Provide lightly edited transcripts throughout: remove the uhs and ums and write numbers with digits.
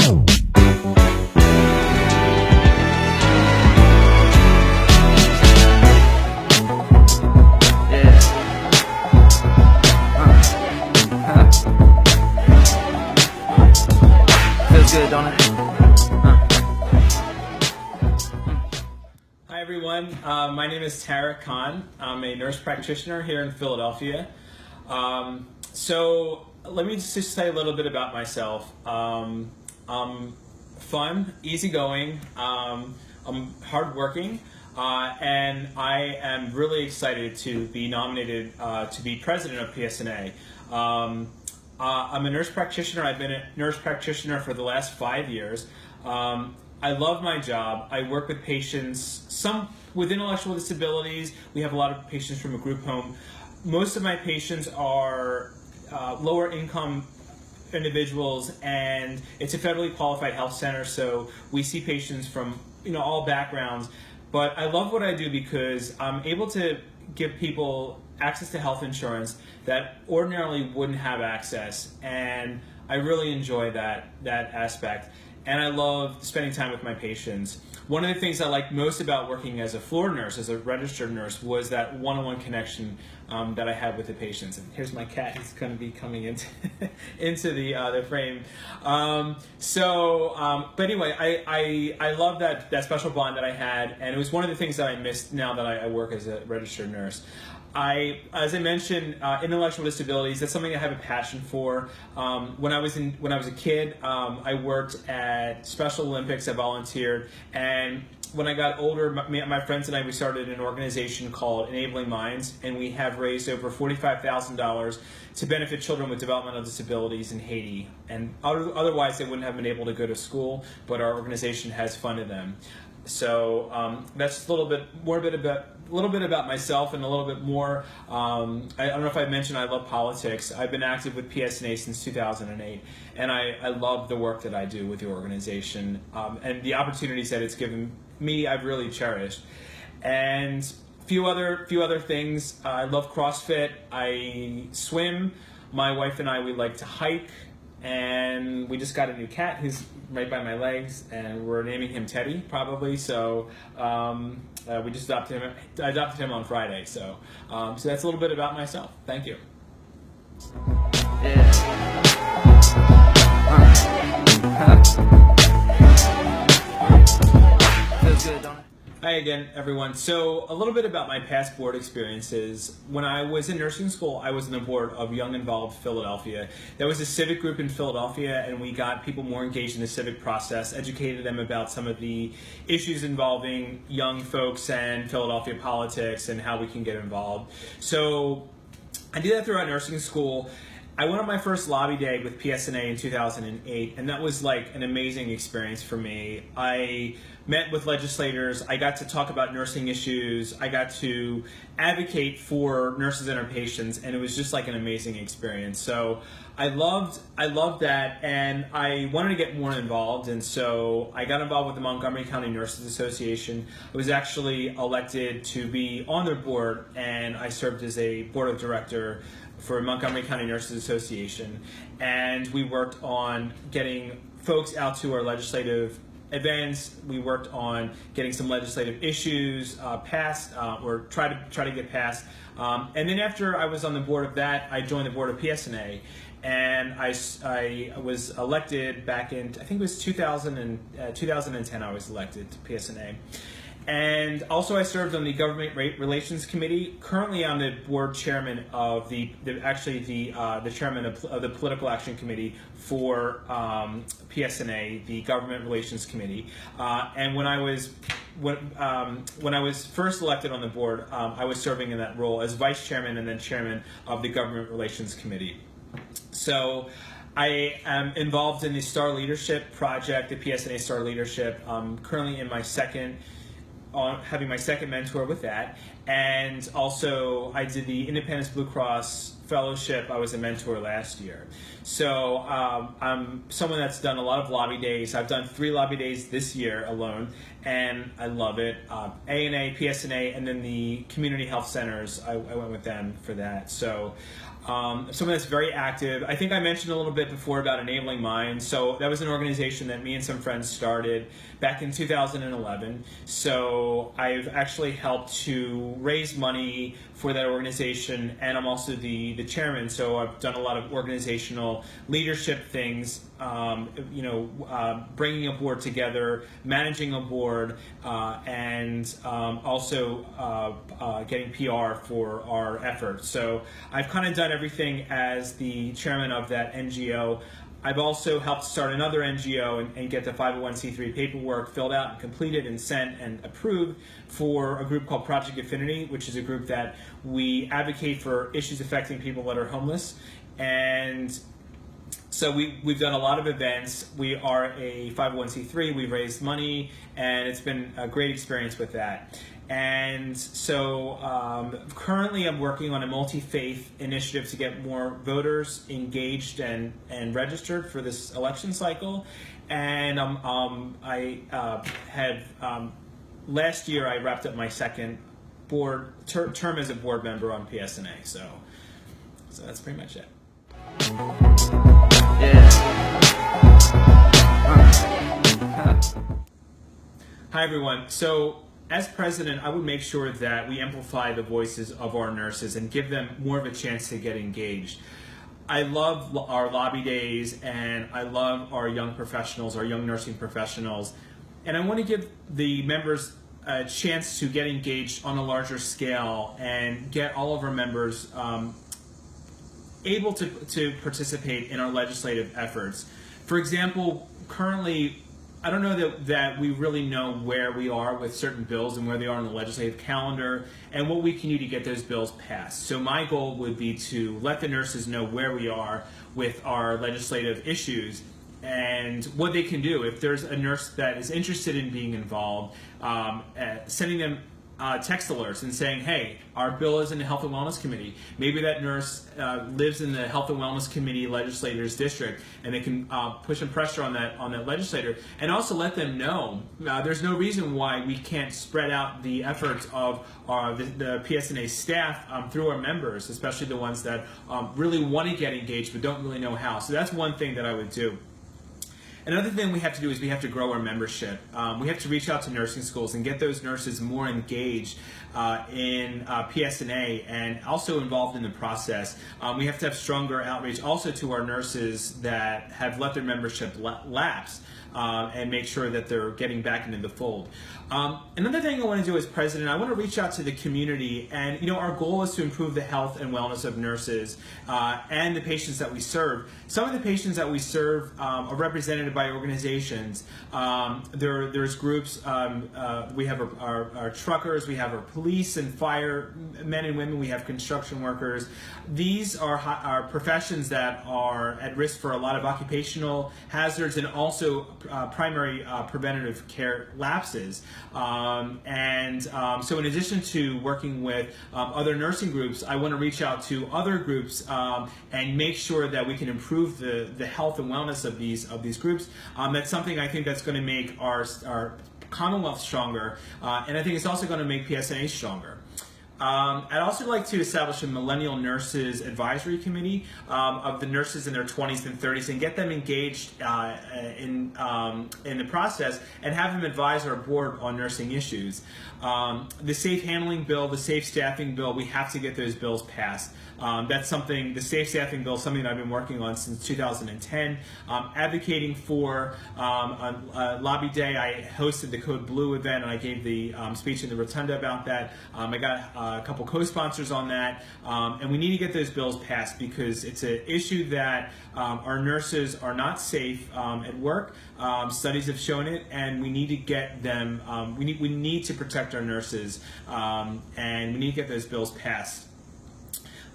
Feels good, don't it? Hi everyone, my name is Tarik. I'm a nurse practitioner here in Philadelphia. So let me just say a little bit about myself. I'm fun, easygoing, I'm hardworking, and I am really excited to be nominated to be president of PSNA. I'm a nurse practitioner. I've been a nurse practitioner for the last 5 years. I love my job. I work with patients, some with intellectual disabilities. We have a lot of patients from a group home. Most of my patients are lower income individuals, and it's a federally qualified health center, so we see patients from all backgrounds. But I love what I do because I'm able to give people access to health insurance that ordinarily wouldn't have access, and I really enjoy that aspect. And I love spending time with my patients. One of the things I liked most about working as a floor nurse, as a registered nurse, was that one-on-one connection that I had with the patients. And here's my cat; he's going to be coming into into the frame. But anyway, I love that special bond that I had, and it was one of the things that I missed now that I work as a registered nurse. As I mentioned, intellectual disabilities, that's something I have a passion for. When I was a kid, I worked at Special Olympics. I volunteered, and when I got older, my friends and I, we started an organization called Enabling Minds, and we have raised over $45,000 to benefit children with developmental disabilities in Haiti. And otherwise, they wouldn't have been able to go to school, but our organization has funded them. So that's a little bit about myself, and a little bit more. I don't know if I mentioned I love politics. I've been active with PSNA since 2008, and I love the work that I do with the organization, and the opportunities that it's given me, I've really cherished. And few other things. I love CrossFit. I swim. My wife and I, we like to hike. And we just got a new cat who's right by my legs, and we're naming him Teddy, probably. So we just adopted him. I adopted him on Friday. So that's a little bit about myself. Thank you. Feels good, don't it? Hi again, everyone. So a little bit about my past board experiences. When I was in nursing school, I was on the board of Young Involved Philadelphia. That was a civic group in Philadelphia, and we got people more engaged in the civic process, educated them about some of the issues involving young folks and Philadelphia politics and how we can get involved. So I did that throughout nursing school. I went on my first lobby day with PSNA in 2008, and that was like an amazing experience for me. I met with legislators, I got to talk about nursing issues, I got to advocate for nurses and our patients, and it was just like an amazing experience. So I loved that, and I wanted to get more involved, and so I got involved with the Montgomery County Nurses Association. I was actually elected to be on their board, and I served as a board of director for Montgomery County Nurses Association, and we worked on getting folks out to our legislative events. We worked on getting some legislative issues passed, or try to get passed. And then after I was on the board of that, I joined the board of PSNA, and I was elected back in, I think it was 2010. I was elected to PSNA. And also I served on the Government Relations Committee. Currently I'm the board chairman of the chairman of the Political Action Committee for PSNA, the Government Relations Committee. And when I was first elected on the board, I was serving in that role as vice chairman and then chairman of the Government Relations Committee. So I am involved in the Star Leadership Project, the PSNA Star Leadership. I'm currently in my having my second mentor with that, and also I did the Independence Blue Cross Fellowship. I was a mentor last year. So I'm someone that's done a lot of lobby days. I've done 3 lobby days this year alone, and I love it. ANA, PSNA, and then the community health centers, I went with them for that. So someone that's very active. I think I mentioned a little bit before about Enabling Minds. So that was an organization that me and some friends started back in 2011. So I've actually helped to raise money for that organization, and I'm also the chairman. So I've done a lot of organizational leadership things, bringing a board together, managing a board, and also getting PR for our efforts. So I've kind of done everything as the chairman of that NGO. I've also helped start another NGO and get the 501c3 paperwork filled out and completed and sent and approved for a group called Project Affinity, which is a group that we advocate for issues affecting people that are homeless. And so we've done a lot of events. We are a 501c3, we've raised money, and it's been a great experience with that. And so currently I'm working on a multi-faith initiative to get more voters engaged and registered for this election cycle. And last year I wrapped up my second term as a board member on PSNA. So that's pretty much it. Hi everyone. So as president, I would make sure that we amplify the voices of our nurses and give them more of a chance to get engaged. I love our lobby days, and I love our young professionals, our young nursing professionals, and I want to give the members a chance to get engaged on a larger scale and get all of our members able to participate in our legislative efforts. For example, currently, I don't know that we really know where we are with certain bills and where they are on the legislative calendar and what we can do to get those bills passed. So my goal would be to let the nurses know where we are with our legislative issues and what they can do. If there's a nurse that is interested in being involved, sending them text alerts and saying, hey, our bill is in the Health and Wellness Committee. Maybe that nurse lives in the Health and Wellness Committee legislators district, and they can push some pressure on that legislator, and also let them know there's no reason why we can't spread out the efforts of the PSNA staff through our members, especially the ones that really want to get engaged but don't really know how. So that's one thing that I would do. Another thing we have to do is we have to grow our membership. We have to reach out to nursing schools and get those nurses more engaged in PSNA and also involved in the process. We have to have stronger outreach also to our nurses that have let their membership lapse and make sure that they're getting back into the fold. Another thing I want to do as president, I want to reach out to the community, and our goal is to improve the health and wellness of nurses and the patients that we serve. Some of the patients that we serve are represented by organizations. There's groups, we have our truckers, we have our police and fire men and women, we have construction workers. These are professions that are at risk for a lot of occupational hazards and also primary preventative care lapses. So in addition to working with other nursing groups, I want to reach out to other groups and make sure that we can improve the health and wellness of these groups. That's something I think that's going to make our Commonwealth stronger, and I think it's also going to make PSNA stronger. I'd also like to establish a Millennial Nurses Advisory Committee of the nurses in their 20s and 30s and get them engaged in the process and have them advise our board on nursing issues. The Safe Handling Bill, the Safe Staffing Bill, we have to get those bills passed. That's something, the Safe Staffing Bill is something that I've been working on since 2010. Advocating for on Lobby Day, I hosted the Code Blue event and I gave the speech in the Rotunda about that. I got a couple co-sponsors on that, and we need to get those bills passed because it's an issue that our nurses are not safe at work. Studies have shown it, and we need to get them. We need to protect our nurses, and we need to get those bills passed.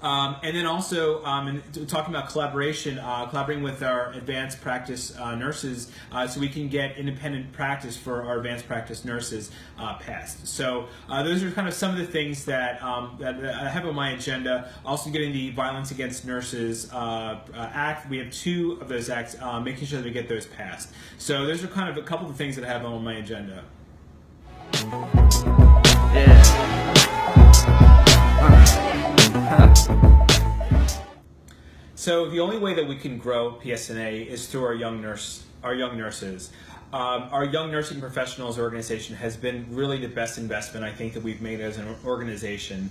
And then also talking about collaborating with our advanced practice nurses so we can get independent practice for our advanced practice nurses passed. So those are kind of some of the things that I have on my agenda. Also getting the Violence Against Nurses Act. We have 2 of those acts, making sure that we get those passed. So those are kind of a couple of things that I have on my agenda. So the only way that we can grow PSNA is through our young nurses. Our young nursing professionals organization has been really the best investment I think that we've made as an organization.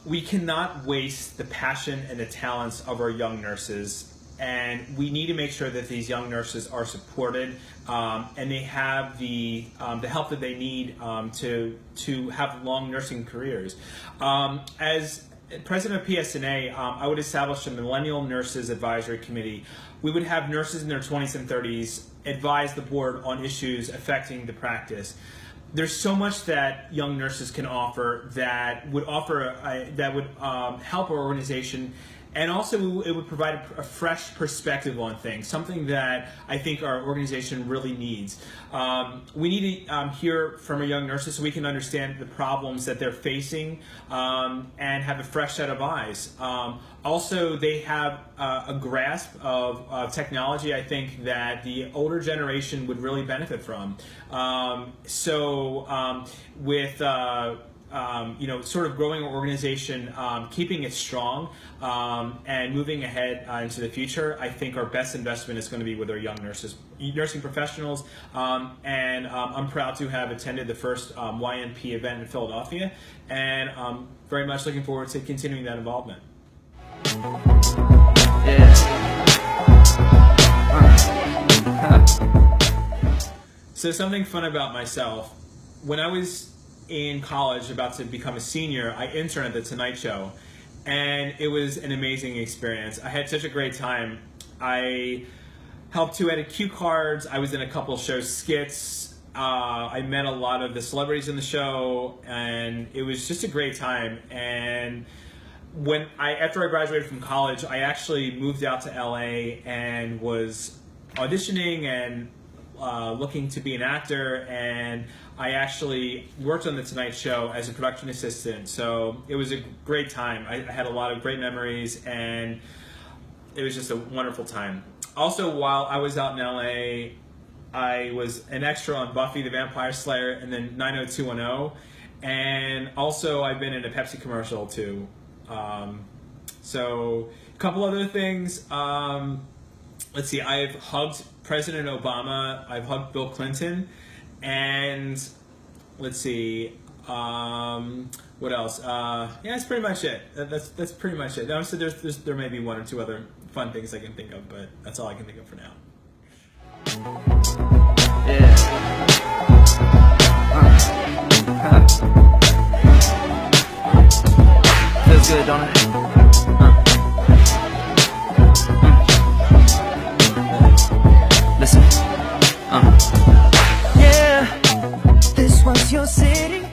We cannot waste the passion and the talents of our young nurses, and we need to make sure that these young nurses are supported and they have the help that they need to have long nursing careers. As president of PSNA, I would establish a Millennial Nurses Advisory Committee. We would have nurses in their 20s and 30s advise the board on issues affecting the practice. There's so much that young nurses can offer that would help our organization, and also it would provide a fresh perspective on things, something that I think our organization really needs. We need to hear from our young nurses so we can understand the problems that they're facing and have a fresh set of eyes. Also, they have a grasp of technology, I think, that the older generation would really benefit from. With sort of growing our organization, keeping it strong, and moving ahead into the future, I think our best investment is going to be with our young nursing professionals. And I'm proud to have attended the first YNP event in Philadelphia, and I'm very much looking forward to continuing that involvement. So something fun about myself. When I was in college, about to become a senior, I interned at The Tonight Show, and it was an amazing experience. I had such a great time. I helped to edit cue cards. I was in a couple of show skits. I met a lot of the celebrities in the show, and it was just a great time. And after I graduated from college, I actually moved out to LA and was auditioning and looking to be an actor, and I actually worked on The Tonight Show as a production assistant. So it was a great time. I had a lot of great memories, and it was just a wonderful time. Also, while I was out in LA, I was an extra on Buffy the Vampire Slayer and then 90210, and also I've been in a Pepsi commercial too. So a couple other things. Let's see, I've hugged President Obama, I've hugged Bill Clinton, and let's see, what else? Yeah, that's pretty much it. That's pretty much it. Now, so there may be one or two other fun things I can think of, but that's all I can think of for now. Feels good, don't it? Listen. Yeah, this was your city.